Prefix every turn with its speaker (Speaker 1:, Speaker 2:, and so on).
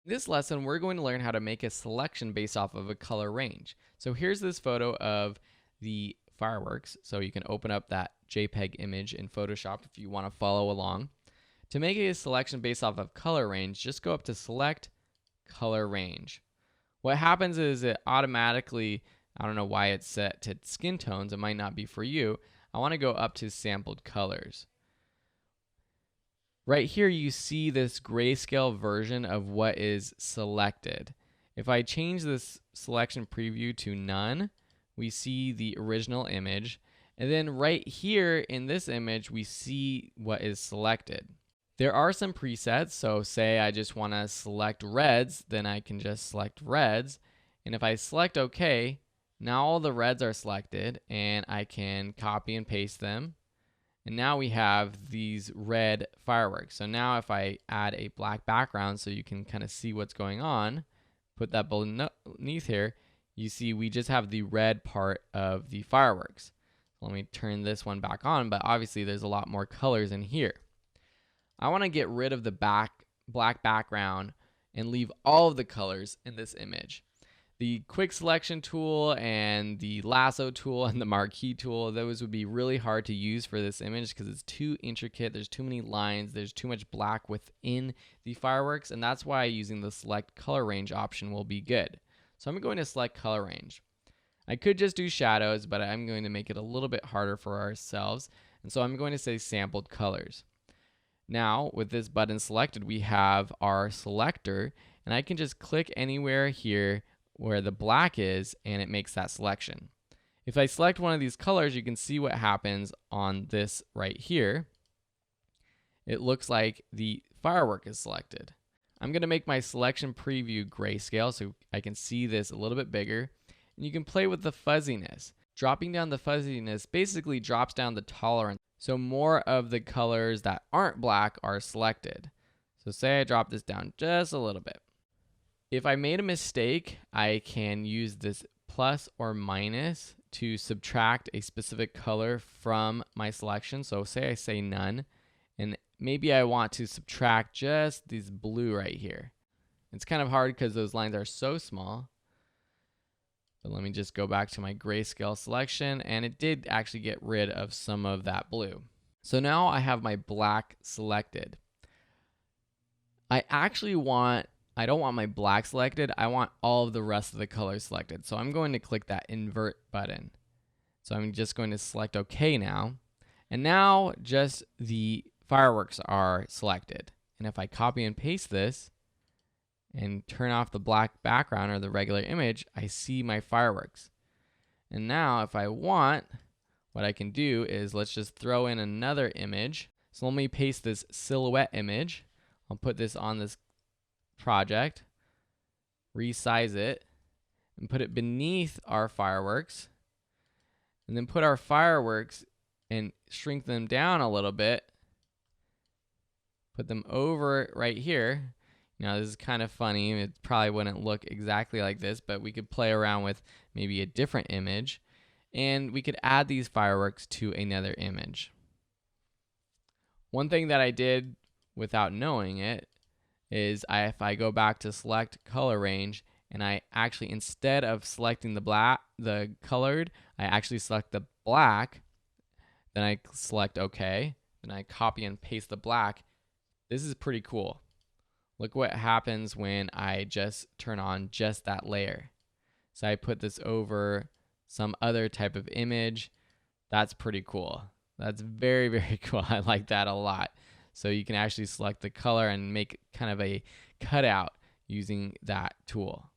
Speaker 1: In this lesson, we're going to learn how to make a selection based off of a color range. So here's this photo of the fireworks. So you can open up that JPEG image in Photoshop if you want to follow along. To make a selection based off of color range, just go up to Select Color Range. What happens is it automatically, I don't know why it's set to skin tones, it might not be for you. I want to go up to Sampled Colors. Right here, you see this grayscale version of what is selected. If I change this selection preview to none, we see the original image. And then right here in this image, we see what is selected. There are some presets. So say I just want to select reds, then I can just select reds. And if I select OK, now all the reds are selected and I can copy and paste them. And now we have these red fireworks. So now if I add a black background so you can kind of see what's going on, put that beneath here, you see we just have the red part of the fireworks. So let me turn this one back on, but obviously there's a lot more colors in here. I want to get rid of the black background and leave all of the colors in this image. The quick selection tool and the lasso tool and the marquee tool, those would be really hard to use for this image because it's too intricate. There's too many lines. There's too much black within the fireworks, and that's why using the select color range option will be good. So I'm going to select color range. I could just do shadows, but I'm going to make it a little bit harder for ourselves. And so I'm going to say sampled colors. Now with this button selected, we have our selector, and I can just click anywhere here where the black is, and it makes that selection. If I select one of these colors, you can see what happens on this right here. It looks like the firework is selected. I'm going to make my selection preview grayscale so I can see this a little bit bigger. And you can play with the fuzziness. Dropping down the fuzziness basically drops down the tolerance, so more of the colors that aren't black are selected. So say I drop this down just a little bit. If I made a mistake, I can use this plus or minus to subtract a specific color from my selection. So say I say none, and maybe I want to subtract just this blue right here. It's kind of hard because those lines are so small. But let me just go back to my grayscale selection, and it did actually get rid of some of that blue. So now I have my black selected. I don't want my black selected. I want all of the rest of the colors selected. So I'm going to click that invert button. So I'm just going to select OK now. And now just the fireworks are selected. And if I copy and paste this and turn off the black background or the regular image, I see my fireworks. And now if I want, what I can do is let's just throw in another image. So let me paste this silhouette image. I'll put this on this project, resize it, and put it beneath our fireworks, and then put our fireworks and shrink them down a little bit, put them over right here. Now this is kind of funny, it probably wouldn't look exactly like this, but we could play around with maybe a different image, and we could add these fireworks to another image. One thing that I did without knowing it is if I go back to select color range, and I actually, instead of selecting the colored, I actually select the black, then I select OK, then I copy and paste the black. This is pretty cool. Look what happens when I just turn on just that layer. So I put this over some other type of image. That's pretty cool. That's very, very cool. I like that a lot. So you can actually select the color and make kind of a cutout using that tool.